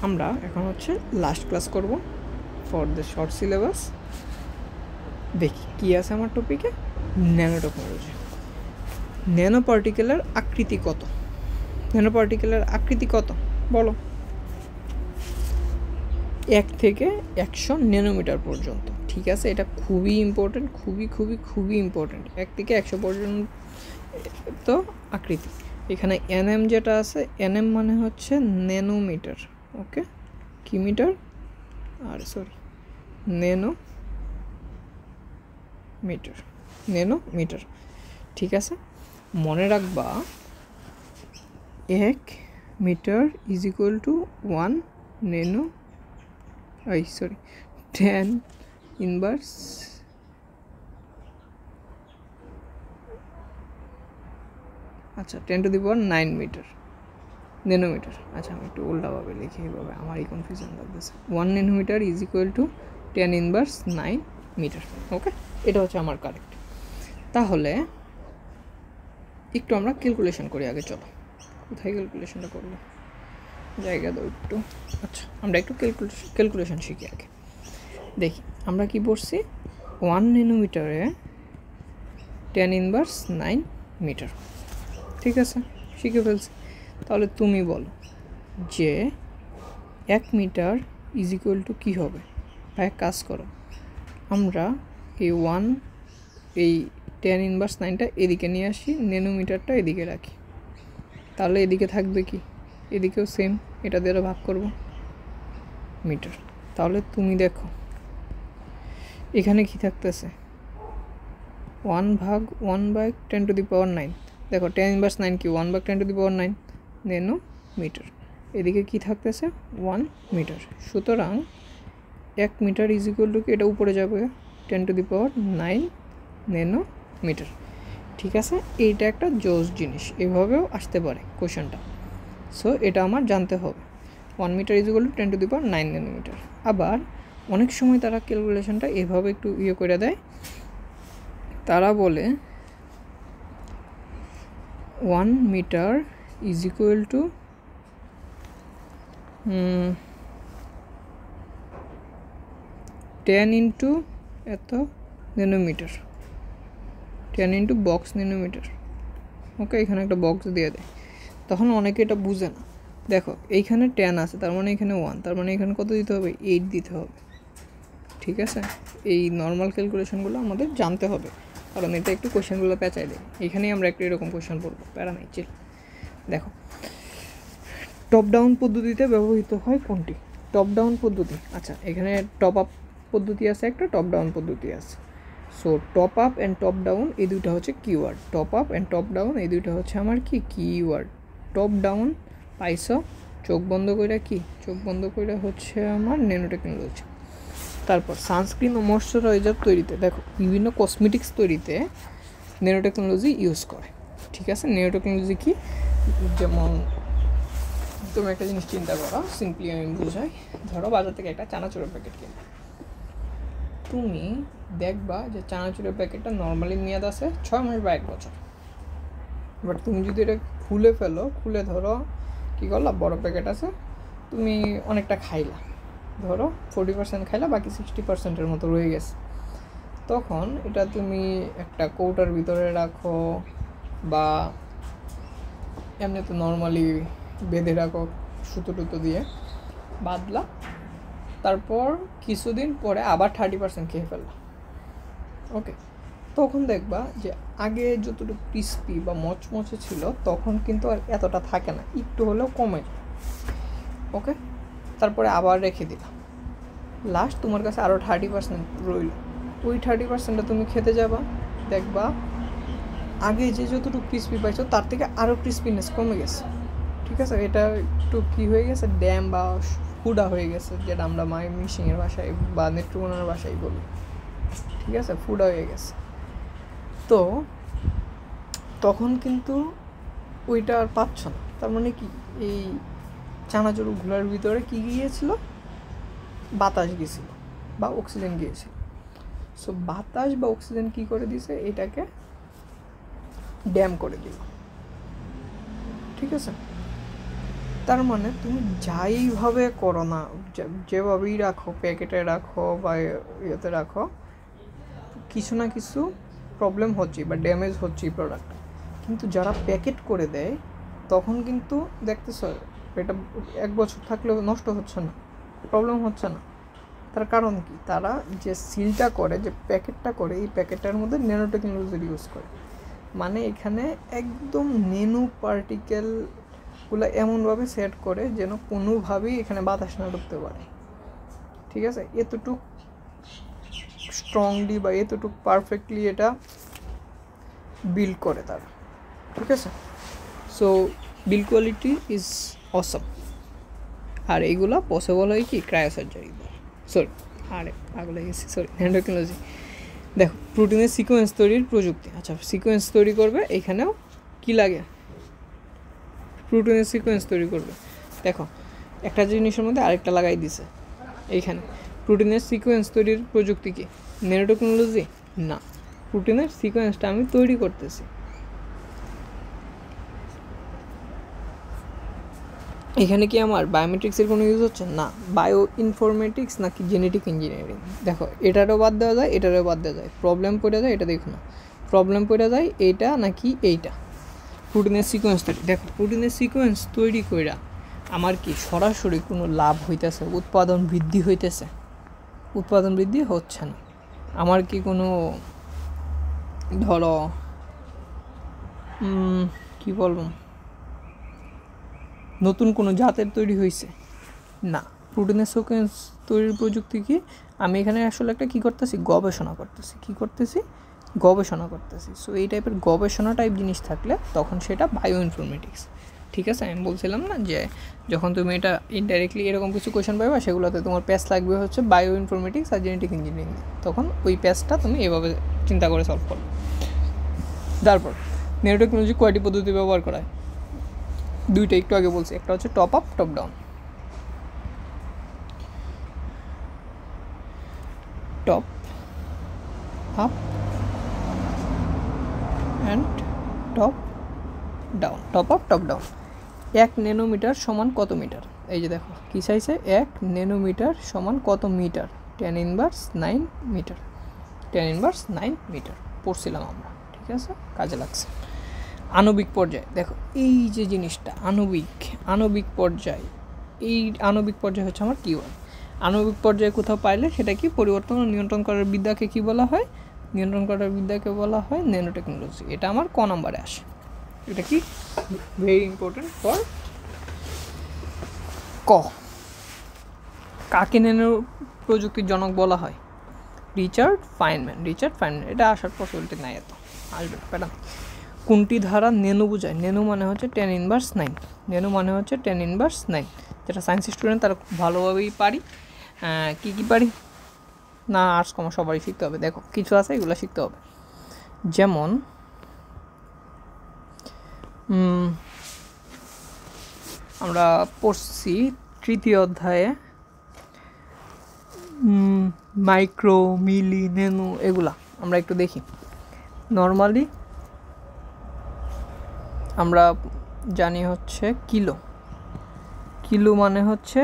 আমরা এখন হচ্ছে লাস্ট ক্লাস করব ফর দ্য শর্ট সিলেবাস। দেখি কী আছে আমার টপিকে, ন্যানো টেকনোলজি। ন্যানো পার্টিকেলের আকৃতি কত? ন্যানো পার্টিকেলের আকৃতি কত বলো? 1 থেকে 100 ন্যানোমিটার পর্যন্ত। ঠিক আছে, এটা খুবই ইম্পর্টেন্ট, খুবই ইম্পর্টেন্ট। 1 থেকে 100 পর্যন্ত আকৃতি। এখানে এনএম যেটা আছে, এনএম মানে হচ্ছে ন্যানোমিটার। ওকে, কি মিটার? আর সরি, ন্যানোমিটার। ঠিক আছে, মনে রাখবা 1 metre is equal to 1 nano 10 inverse আচ্ছা 10 to the power 9 metre nanometre. আচ্ছা আমি একটু উল্টাভাবে লিখি, এইভাবে আমারই কনফিউশন লাগতেছে। 1 nanometre is equal to 10 inverse 9 metre. Okay, এটা হচ্ছে আমার কারেক্ট। তাহলে একটু আমরা ক্যালকুলেশন করি আগে। চলো, কোথায় ক্যালকুলেশনটা করবো, জায়গা দাও একটু। আচ্ছা আমরা একটু ক্যালকুলেশন শিখি আগে। দেখি আমরা কি পড়ছি, 1 ন্যানোমিটারে 10 ইনভার্স 9 মিটার। ঠিক আছে, শিখে ফেলছি। তাহলে তুমি বলো যে 1 মিটার ইজ ইকুয়াল টু কী হবে? ভাই কাজ করো, আমরা এই 10 ইনভার্স 9টা এদিকে নিয়ে আসি, ন্যানোমিটারটা এদিকে রাখি। তাহলে এদিকে থাকবে কি, এদিকেও সেম, এটা দিয়ে ভাগ করব মিটার। তাহলে তুমি দেখো এখানে কি থাকতেছে, 1/10 টু দি পাওয়ার 9। দেখো 10 ইনভার্স 9 কি, 1/10 to the power 9 nano metre. এদিকে কি থাকতেছে, 1 মিটার। সুতরাং 1 মিটার ইজ ইকুয়াল টু কি, এটা উপরে যাবে 10 to the power 9 nano metre. ঠিক আছে, এইটা একটা জোস জিনিস, এভাবেও আসতে পারে কোশ্চেনটা। সো এটা আমার জানতে হবে, 1 metre is equal to 10 to the power 9 nanometre. আবার অনেক সময় তারা ক্যালকুলেশনটা এভাবে একটু করে দেয়, তারা বলে 1 metre is equal to 10 into এত nanometre, 10 into box nanometre. Okay, এখানে একটা বক্স দিয়ে দেয়, তখন অনেকে এটা বুঝে না। দেখো এইখানে 10 আছে, তার মানে এখানে 1, তার মানে এখানে কত দিতে হবে, 8 দিতে হবে। ঠিক আছে, এই নর্মাল ক্যালকুলেশনগুলো আমাদের জানতে হবে, কারণ এটা একটু কোয়েশ্চেনগুলো পেঁচাই দেয়। এখানেই আমরা একটু এরকম কোয়েশ্চেন পড়বো, প্যারা নাই, চিল। দেখো টপ ডাউন পদ্ধতিতে ব্যবহৃত হয় কোনটি? টপ ডাউন পদ্ধতি। আচ্ছা এখানে টপ আপ পদ্ধতি আছে, একটা টপ ডাউন পদ্ধতি আছে। So top up and top down এই দুইটা হচ্ছে keyword. Top up and top down এই দুইটা হচ্ছে আমার কি কিওয়ার্ড। টপ ডাউন পাইছ, চোখ বন্ধ করে, কি চোখ বন্ধ করে হচ্ছে আমার ন্যানো টেকনোলজি। তারপর সানস্ক্রিন ও ময়শ্চারাইজার তৈরিতে, দেখো বিভিন্ন কসমেটিক্স তৈরিতে ন্যানো টেকনোলজি ইউজ করে। ঠিক আছে, ন্যানো টেকনোলজি কি, যেমন তুমি একটা জিনিস চিন্তা করো, সিম্পলি আমি বুঝাই। ধরো বাজার থেকে একটা চানাচুরের প্যাকেট কিনে, তুমি দেখবা যে চানাচুরের প্যাকেটটা নর্মালি মেয়াদ আছে 6 মাস বা 1 বছর। বাট তুমি যদি এটা খুলে ফেলো, খুলে ধরো কী করলা, বড় প্যাকেট আছে, তুমি অনেকটা খাইলা, ধরো 40% খাইলা, বাকি 60%-এর মতো রয়ে গেছে। তখন এটা তুমি একটা কৌটার ভিতরে রাখো, বা এমনি তো নর্মালি বেঁধে রাখো সুতো টুতো দিয়ে, বাঁধলা, তারপর কিছুদিন পরে আবার 30% খেয়ে ফেললাম। ওকে, তখন দেখবা যে আগে যতটুকু ক্রিস্পি বা মচমচে ছিল তখন কিন্তু আর এতটা থাকে না, একটু হলেও কমে যায়। ওকে, তারপরে আবার রেখে দিলাম, লাস্ট তোমার কাছে আরও 30% রইল। ওই 30%টা তুমি খেতে যাবা, দেখবা আগে যে যতটুকু ক্রিস্পি পাইছো তার থেকে আরও ক্রিস্পিনেস কমে গেছে। ঠিক আছে, এটা একটু কী হয়ে গেছে, ড্যাম বা ফুডা হয়ে গেছে, যেটা আমরা মিশিংয়ের ভাষায় বা নেত্রকোনার ভাষায় বলি। ঠিক আছে, ফুডা হয়ে গেছে। তো তখন কিন্তু ওইটা আর পাচ্ছ না। তার মানে কি, এই চানাচুরগুলোর ভিতরে কী গিয়েছিল, বাতাস গিয়েছিল বা অক্সিজেন গিয়েছিল। সো বাতাস বা অক্সিজেন কী করে দিছে, এটাকে ড্যাম করে দিল। ঠিক আছে, তার মানে তুমি যাইভাবে করো না, যেভাবেই রাখো, প্যাকেটে রাখো বা ইয়েতে রাখো, কিছু না কিছু প্রবলেম হচ্ছে বা ড্যামেজ হচ্ছে প্রোডাক্ট। কিন্তু যারা প্যাকেট করে দেয় তখন কিন্তু দেখতেছ এটা 1 বছর থাকলেও নষ্ট হচ্ছে না, প্রবলেম হচ্ছে না। তার কারণ কি, তারা যে সিলটা করে, যে প্যাকেটটা করে, এই প্যাকেটটার মধ্যে ন্যানো টেকনোলজির ইউজ করে। মানে এখানে একদম ন্যানো পার্টিকেলগুলো এমনভাবে সেট করে যেন কোনোভাবেই এখানে বাতাস না ঢুকতে পারে। ঠিক আছে, এতটুক স্ট্রংলি বা এতটুক পারফেক্টলি এটা বিল্ড করে তারা। ঠিক আছে, so build quality is awesome. আর এইগুলো পসিবল হয় কি ক্রায়োসার্জারি, সরি আরে পাগল হয়ে গেছি, সরি ন্যানো টেকনোলজি। দেখো প্রোটিনের সিকোয়েন্স তৈরির প্রযুক্তি। আচ্ছা সিকোয়েন্স তৈরি করবে, এখানেও কি লাগে, প্রোটিনের সিকোয়েন্স তৈরি করবে। দেখো একটা জিনিসের মধ্যে আরেকটা লাগাই দিছে এইখানে। প্রোটিনের সিকোয়েন্স তৈরির প্রযুক্তি কি ন্যানো টেকনোলজি? না, প্রোটিনের সিকোয়েন্সটা আমি তৈরি করতেছি। এখানে কি আমার বায়োমেট্রিক্সের কোনো ইউজ হচ্ছে না, বায়ো ইনফরমেটিক্স নাকি জেনেটিক ইঞ্জিনিয়ারিং। দেখো এটারও বাদ দেওয়া যায়, এটারও বাদ দেওয়া যায়। প্রবলেম পড়ে যায় এটা দেখো না, প্রবলেম পড়ে যায় এইটা নাকি এইটা। প্রোটিনের সিকোয়েন্স তৈরি, দেখো প্রোটিনের সিকোয়েন্স তৈরি কইরা আমার কি সরাসরি কোনো লাভ হইতেছে, উৎপাদন বৃদ্ধি হইতেছে? উৎপাদন বৃদ্ধি হচ্ছে না। আমার কি কোনো ধরো কি বলবো, নতুন কোনো জাতের তৈরি হয়েছে? না। প্রোটিনের সিকোয়েন্স তৈরির প্রযুক্তি কি, আমি এখানে আসলে একটা কী করতেছি, গবেষণা করতেছি। কী করতেছি? গবেষণা করতেছি। সো এই টাইপের গবেষণা টাইপ জিনিস থাকলে তখন সেটা বায়ো ইনফরমেটিক্স। ঠিক আছে, আমি বলছিলাম না যে যখন তুমি এটা ইনডাইরেক্টলি এরকম কিছু কোয়েশন পাবে সেগুলোতে তোমার প্যাচ লাগবে হচ্ছে বায়ো ইনফরমেটিক্স আর জেনেটিক ইঞ্জিনিয়ারিং, তখন ওই প্যাচটা তুমি এভাবে চিন্তা করে সলভ করো। তারপর ন্যানো টেকনোলজি কয়টি পদ্ধতি ব্যবহার করা হয়? দুইটা, একটু আগে বলছি। একটা হচ্ছে top up, top down. Top up and top down. Top up, top down. 1 nanometre সমান কত মিটার? এই যে দেখো কী চাইছে, 1 ন্যানোমিটার সমান কত metre? 10 inverse 9 metre. 10 inverse 9 metre পড়ছিলাম আমরা। ঠিক আছে, কাজে লাগছে। আণবিক পর্যায়ে, দেখো এই যে জিনিসটা আণবিক পর্যায়, এই আণবিক পর্যায় হচ্ছে আমার কিওয়ার্ড। আণবিক পর্যায়ে কোথাও পাইলে সেটা কি পরিবর্তন ও নিয়ন্ত্রণ করার বিদ্যাকে কি বলা হয়? নিয়ন্ত্রণ করার বিদ্যাকে বলা হয় ন্যানো টেকনোলজি। এটা আমার ক নম্বরে আসে। এটা কি ভেরি ইম্পর্টেন্ট ফর ক। কাকে ন্যানো প্রযুক্তির জনক বলা হয়? Richard Feynman. এটা আসার পসিবিলিটি নাই, এত আসবে প্যাটার্ন। কোনটি ধারা ন্যানো বোঝায়? ন্যানো মানে হচ্ছে 10 ইনভার্স 9। ন্যানো মানে হচ্ছে 10 ইনভার্স 9। যেটা সায়েন্স স্টুডেন্ট তারা খুব ভালোভাবেই পারি। কী পারি না, আর্টস কমার্স সবারই শিখতে হবে। দেখো কিছু আছে এগুলো শিখতে হবে, যেমন আমরা পড়ছি 3য় অধ্যায়ে মাইক্রো, মিলি, ন্যানো, এগুলা আমরা একটু দেখি। নর্মালি আমরা জানি হচ্ছে কিলো মানে হচ্ছে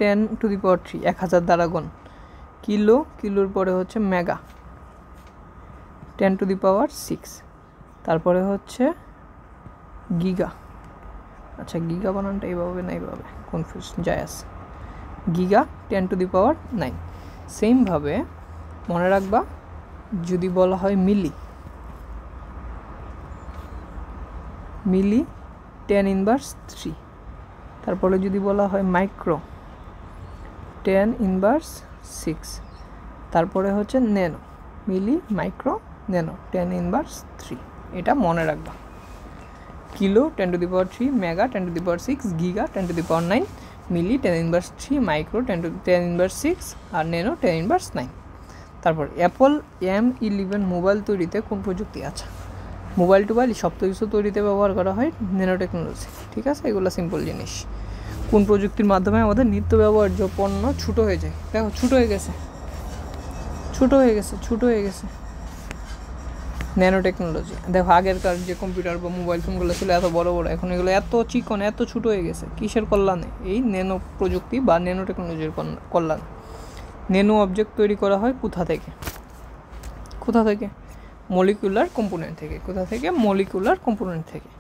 10 টু দি পাওয়ার 3, 1000 দ্বারা গুণ। কিলোর পরে হচ্ছে মেগা, 10 টু দি পাওয়ার 6। তারপরে হচ্ছে গিগা। আচ্ছা গিগা বানানটা এইভাবে না এইভাবে কনফিউজ যায় আছে। Giga 10 to the power 9। সেমভাবে মনে রাখবা, যদি বলা হয় মিলি 10 ইনভার্স 3। তারপরে যদি বলা হয় মাইক্রো 10 ইনভার্স 6। তারপরে হচ্ছে nano, milli, micro, nano 10 inverse 3। এটা মনে রাখবা। Kilo 10 to the power 3, mega 10 to the power 6, giga 10 to the power 9, milli 10 inverse 3, micro 10 inverse 6 আর ন্যানো 10 ইনভার্স 9। তারপর অ্যাপল M11 মোবাইল তৈরিতে কোন প্রযুক্তি আছে? মোবাইল সব কিছু তৈরিতে ব্যবহার করা হয় ন্যানো টেকনোলজি। ঠিক আছে, এগুলো সিম্পল জিনিস। কোন প্রযুক্তির মাধ্যমে আমাদের নিত্য ব্যবহার্য পণ্য ছোটো হয়ে যায়? দেখো ছোটো হয়ে গেছে। Nano technology. দেখো আগেরকার যে কম্পিউটার বা মোবাইল ফোনগুলো ছিল এত বড় বড়, এখন এগুলো এত চিকন এত ছোটো হয়ে গেছে। কিসের কল্যাণে? এই ন্যানো প্রযুক্তি বা ন্যানো টেকনোলজির কল্যাণে। ন্যানো অবজেক্ট তৈরি করা হয় কোথা থেকে? মলিকুলার কম্পোনেন্ট থেকে। কোথা থেকে? মলিকুলার কম্পোনেন্ট থেকে।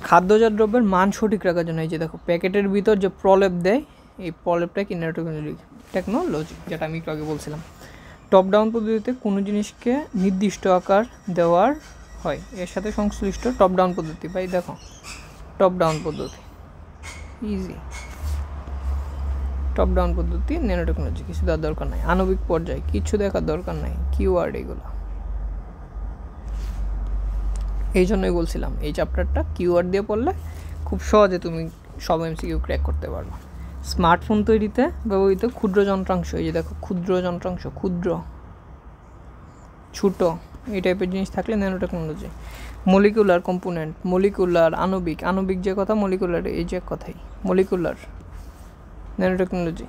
খাদ্যজাত দ্রব্যের মান সঠিক রাখার জন্য এই যে দেখো প্যাকেটের ভিতর যে প্রলেপ দেয়, এই প্রলেপটা কি ন্যানো টেকনোলজি, যেটা আমি একটু আগে বলছিলাম। টপ ডাউন পদ্ধতিতে কোনো জিনিসকে নির্দিষ্ট আকার দেওয়ার হয়, এর সাথে সংশ্লিষ্ট টপ ডাউন পদ্ধতি। ভাই দেখো টপ ডাউন পদ্ধতি ইজি, টপ ডাউন পদ্ধতি ন্যানো টেকনোলজি, কিছু দেওয়ার দরকার নাই। আণবিক পর্যায়ে কিছু দেখার দরকার নাই, কিওয়ার্ড এগুলো। এই জন্যই বলছিলাম এই চ্যাপ্টারটা কিওয়ার্ড দিয়ে পড়লে খুব সহজে তুমি সব এমসিকিউ ক্র্যাক করতে পারবে। স্মার্টফোন তৈরিতে ব্যবহৃত ক্ষুদ্র যন্ত্রাংশ, এই যে দেখো ক্ষুদ্র যন্ত্রাংশ, ক্ষুদ্র ছোটো এই টাইপের জিনিস থাকলে nano technology. Molecular component, molecular আণবিক, আণবিক যে কথা মলিকুলার এই যে কথাই, মলিকুলার ন্যানো টেকনোলজি।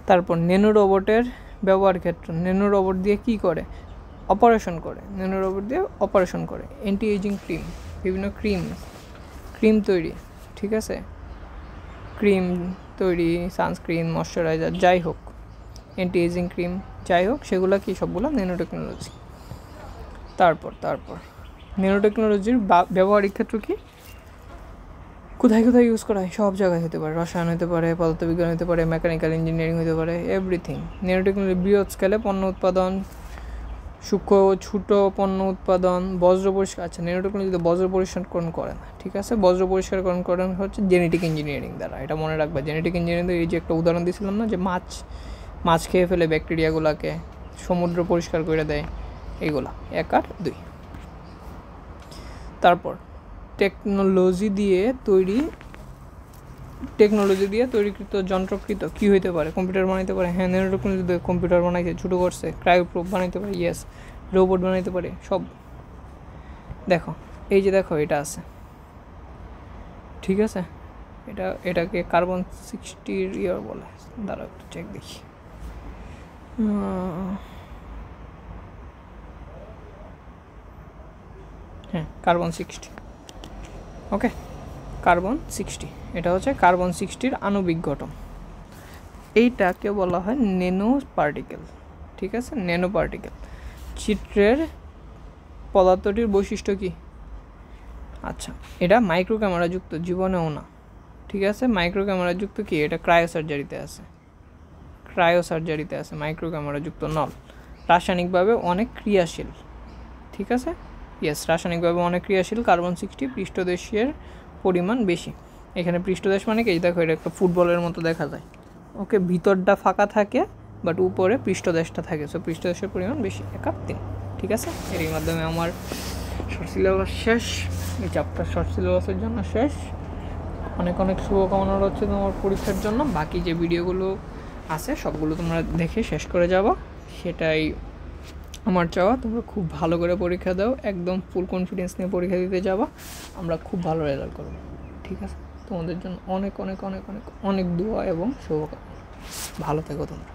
তারপর ন্যানো রোবটের ব্যবহার ক্ষেত্র, ন্যানো রোবট দিয়ে কী করে? অপারেশন করে। ন্যানো রোবট দিয়ে অপারেশন করে। অ্যান্টি এজিং ক্রিম, বিভিন্ন ক্রিম তৈরি, ঠিক আছে, ক্রিম তৈরি, সানস্ক্রিন, ময়শ্চারাইজার, যাই হোক অ্যান্টি এজিং ক্রিম যাই হোক, সেগুলো কি সবগুলো ন্যানো টেকনোলজি। তারপর ন্যানো টেকনোলজির ব্যবহারিক ক্ষেত্র কি? কোথায় ইউজ করা হয়? সব জায়গায় হতে পারে। রসায়ন হতে পারে, পদার্থবিজ্ঞান হতে পারে, মেকানিক্যাল ইঞ্জিনিয়ারিং হতে পারে, এভরিথিং। ন্যানো টেকনোলজি বৃহৎ স্কেলে পণ্য উৎপাদন, সূক্ষ্ম ছোট পণ্য উৎপাদন, বজ্র পরিষ্কার। আচ্ছা ন্যানো টেকনোলজিতে বজ্র পরিষ্কারকরণ করে না, ঠিক আছে। বজ্র পরিষ্কারকরণ করেন হচ্ছে জেনেটিক ইঞ্জিনিয়ারিং দ্বারা, এটা মনে রাখবা। জেনেটিক ইঞ্জিনিয়ারিং, এই যে একটা উদাহরণ দিয়েছিলাম না, যে মাছ খেয়ে ফেলে ব্যাকটেরিয়াগুলোকে, সমুদ্র পরিষ্কার করে দেয়, এইগুলা 1 আর 2। তারপর টেকনোলজি দিয়ে তৈরিকৃত যন্ত্রকৃত কী হইতে পারে? কম্পিউটার বানাইতে পারে। হ্যাঁ ন্যানো টেকনোলজি দিয়ে কম্পিউটার বানাইছে, ছোটো করছে। ক্রায়োপ্রোব বানাইতে পারে, ইয়েস। রোবট বানাইতে পারে, সব। দেখো এই যে দেখো এটা আছে, ঠিক আছে, এটাকে কার্বন 60 ইয়ার বলে। দাঁড়াও একটু চেক দেখি। হ্যাঁ কার্বন 60, ওকে কার্বন 60, এটা হচ্ছে কার্বন 60-র আণবিক গঠন। এইটাকে বলা হয় ন্যানো পার্টিকেল, ঠিক আছে, ন্যানো পার্টিকেল। চিত্রের পদার্থটির বৈশিষ্ট্য কি? আচ্ছা এটা মাইক্রো ক্যামেরাযুক্ত, জীবনেও না, ঠিক আছে। মাইক্রো ক্যামেরাযুক্ত কি? এটা ক্রায়োসার্জারিতে আছে, মাইক্রো ক্যামেরাযুক্ত নল। রাসায়নিকভাবে অনেক ক্রিয়াশীল, ঠিক আছে, ইয়েস, রাসায়নিকভাবে অনেক ক্রিয়াশীল। কার্বন 60 পৃষ্ঠদেশের পরিমাণ বেশি। এখানে পৃষ্ঠদেশ মানে কি? দেখো এটা একটা ফুটবলের মতো দেখা যায়, ওকে, ভিতরটা ফাঁকা থাকে বাট উপরে পৃষ্ঠদেশটা থাকে, সো পৃষ্ঠদেশের পরিমাণ বেশি। 1 আর 3, ঠিক আছে। এর মাধ্যমে আমার শর্ট সিলেবাস শেষ, এই চ্যাপ্টার শর্ট সিলেবাসের জন্য শেষ। অনেক শুভকামনা হচ্ছে তোমার পরীক্ষার জন্য। বাকি যে ভিডিওগুলো আছে সবগুলো তোমরা দেখে শেষ করে যাবো, সেটাই আমার চাওয়া। তোমরা খুব ভালো করে পরীক্ষা দাও, একদম ফুল কনফিডেন্স নিয়ে পরীক্ষা দিতে যাবা, আমরা খুব ভালো রেজাল্ট করবো, ঠিক আছে। তোমাদের জন্য অনেক দোয়া এবং শুভকামনা। ভালো থেকো তোমরা।